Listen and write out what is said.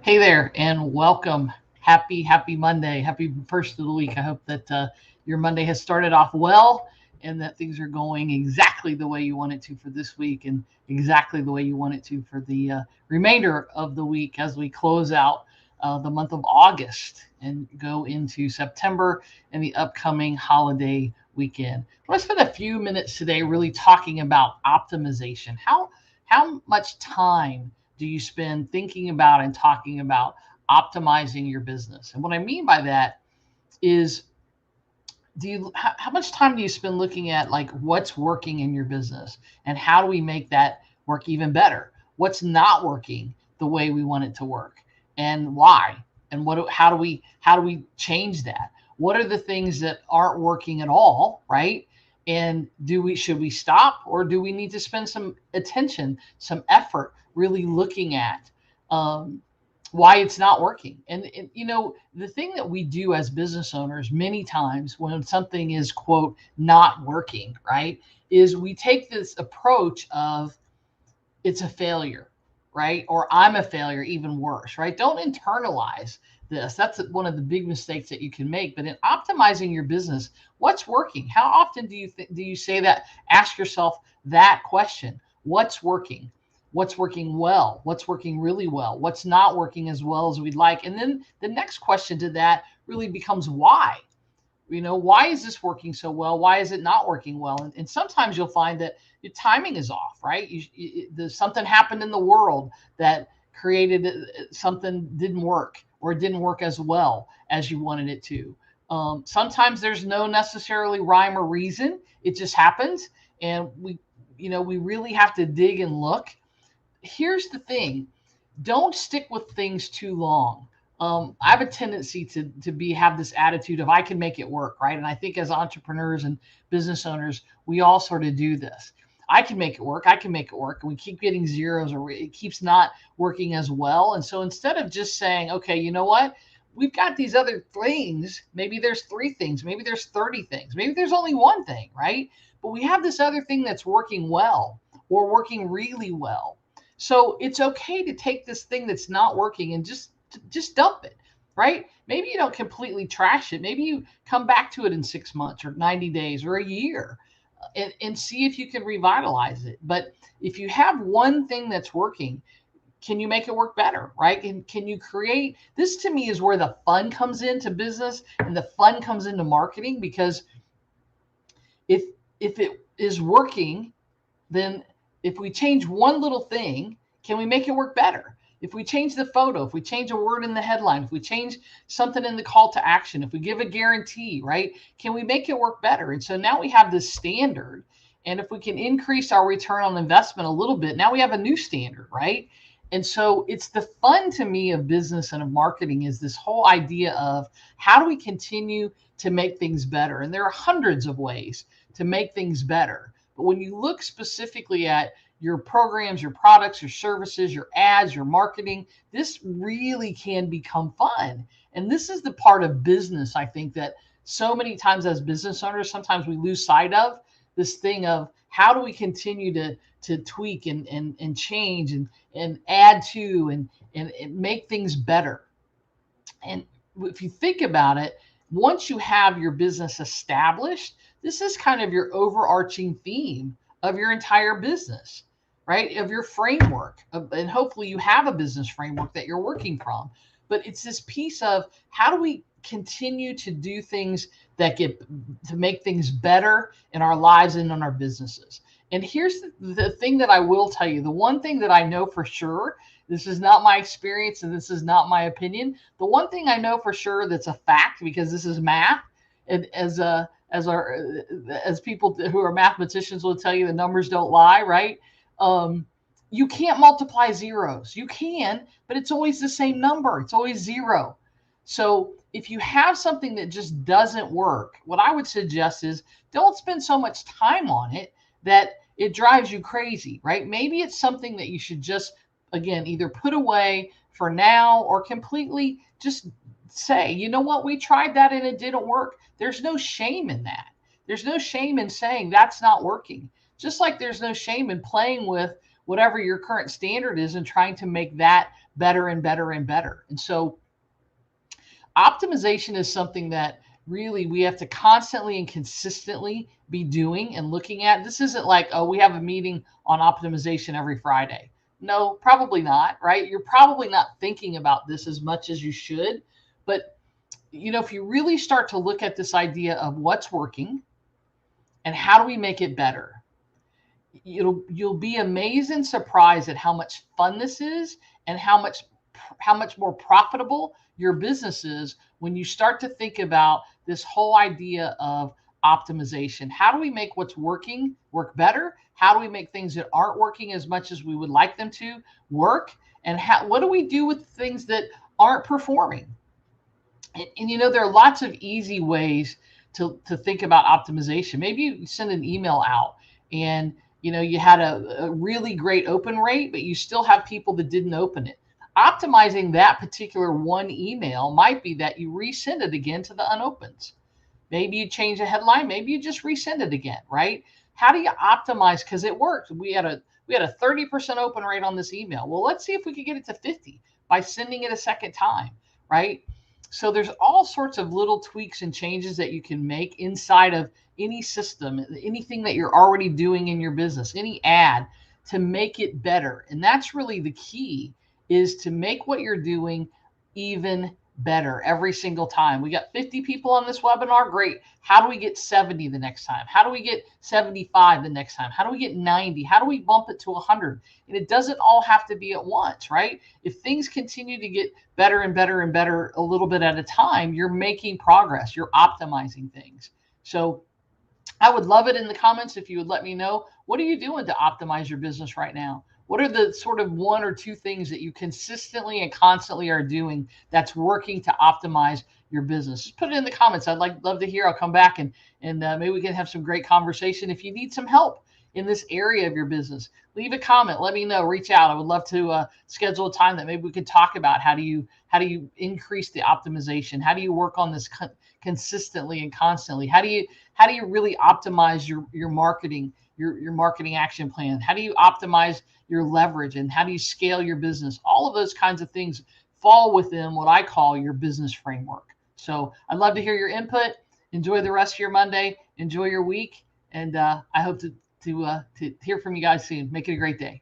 Hey there, and welcome. Happy Monday. Happy first of the week. I hope that your Monday has started off well and that things are going exactly the way you want it to for this week and exactly the way you want it to for the remainder of the week as we close out the month of August and go into September and the upcoming holiday weekend. I want to spend a few minutes today really talking about optimization. How much time do you spend thinking about and talking about optimizing your business? And what I mean by that is, how much time do you spend looking at like what's working in your business and how do we make that work even better? What's not working the way we want it to work, and why? And how do we change that? What are the things that aren't working at all, right? And should we stop, or do we need to spend some attention, some effort really looking at why it's not working? And the thing that we do as business owners many times when something is, quote, not working, right, is we take this approach of it's a failure, right? Or I'm a failure, even worse, right? Don't internalize this. That's one of the big mistakes that you can make. But in optimizing your business, what's working? How often do you say that? Ask yourself that question. What's working? What's working well? What's working really well? What's not working as well as we'd like? And then the next question to that really becomes why. Why is this working so well? Why is it not working well? And sometimes you'll find that your timing is off, right? Something happened in the world that created something didn't work, or it didn't work as well as you wanted it to. Sometimes there's no necessarily rhyme or reason. It just happens. And we really have to dig and look. Here's the thing: don't stick with things too long. I have a tendency to be have this attitude of I can make it work, right? And I think as entrepreneurs and business owners, we all sort of do this. I can make it work. I can make it work. And we keep getting zeros, or it keeps not working as well. And so instead of just saying, okay, you know what? We've got these other things. Maybe there's three things. Maybe there's 30 things. Maybe there's only one thing, right? But we have this other thing that's working well, or working really well. So it's okay to take this thing that's not working and just dump it, right? Maybe you don't completely trash it. Maybe you come back to it in 6 months or 90 days or a year, and see if you can revitalize it. But if you have one thing that's working, can you make it work better, right? And can you create this? To me is where the fun comes into business and the fun comes into marketing, because if if it is working, then if we change one little thing, can we make it work better? If we change the photo, if we change a word in the headline, if we change something in the call to action, if we give a guarantee, right? Can we make it work better? And so now we have this standard. And if we can increase our return on investment a little bit, now we have a new standard, right? And so it's the fun to me of business and of marketing is this whole idea of how do we continue to make things better? And there are hundreds of ways to make things better. But when you look specifically at your programs, your products, your services, your ads, your marketing, this really can become fun. And this is the part of business, I think, that so many times as business owners, sometimes we lose sight of this thing of how do we continue to tweak and change and add to and make things better. And if you think about it, once you have your business established, this is kind of your overarching theme of your entire business, right? Of your framework. And hopefully you have a business framework that you're working from. But it's this piece of how do we continue to do things that get to make things better in our lives and in our businesses. And here's the thing that I will tell you, the one thing that I know for sure, this is not my experience and this is not my opinion. The one thing I know for sure that's a fact, because this is math, and as people who are mathematicians will tell you, the numbers don't lie, right? Um, you can't multiply zeros. You can, but it's always the same number. It's always zero. So if you have something that just doesn't work, what I would suggest is don't spend so much time on it that it drives you crazy, right? Maybe it's something that you should just, again, either put away for now or completely just say, you know what, we tried that and it didn't work. There's no shame in that. There's no shame in saying that's not working. Just like there's no shame in playing whatever your current standard is and trying to make that better and better and better. And so optimization is something that really we have to constantly and consistently be doing and looking at. This isn't like, oh, we have a meeting on optimization every Friday. No, probably not, right? You're probably not thinking about this as much as you should. But, if you really start to look at this idea of what's working and how do we make it better, you'll be amazed and surprised at how much fun this is and how much more profitable your business is when you start to think about this whole idea of optimization. How do we make what's working work better? How do we make things that aren't working as much as we would like them to work? And what do we do with things that aren't performing? And there are lots of easy ways to think about optimization. Maybe you send an email out and you had a really great open rate, but you still have people that didn't open it. Optimizing that particular one email might be that you resend it again to the unopens. Maybe you change the headline, maybe you just resend it again, right? How do you optimize? Because it worked. We had a 30% open rate on this email. Well, let's see if we could get it to 50 by sending it a second time, right? So there's all sorts of little tweaks and changes that you can make inside of any system, anything that you're already doing in your business, any ad, to make it better. And that's really the key, is to make what you're doing even better every single time. We got 50 people on this webinar. Great. How do we get 70 the next time? How do we get 75 the next time? How do we get 90? How do we bump it to 100? And it doesn't all have to be at once, right? If things continue to get better and better and better a little bit at a time, you're making progress. You're optimizing things. So I would love it in the comments if you would let me know, what are you doing to optimize your business right now? What are the sort of one or two things that you consistently and constantly are doing that's working to optimize your business? Just put it in the comments. I'd love to hear. I'll come back and maybe we can have some great conversation. If you need some help in this area of your business, leave a comment. Let me know. Reach out. I would love to schedule a time that maybe we could talk about how do you increase the optimization? How do you work on this consistently and constantly? How do you really optimize your marketing? Your marketing action plan? How do you optimize your leverage, and how do you scale your business? All of those kinds of things fall within what I call your business framework. So I'd love to hear your input. Enjoy the rest of your Monday. Enjoy your week. And I hope to hear from you guys soon. Make it a great day.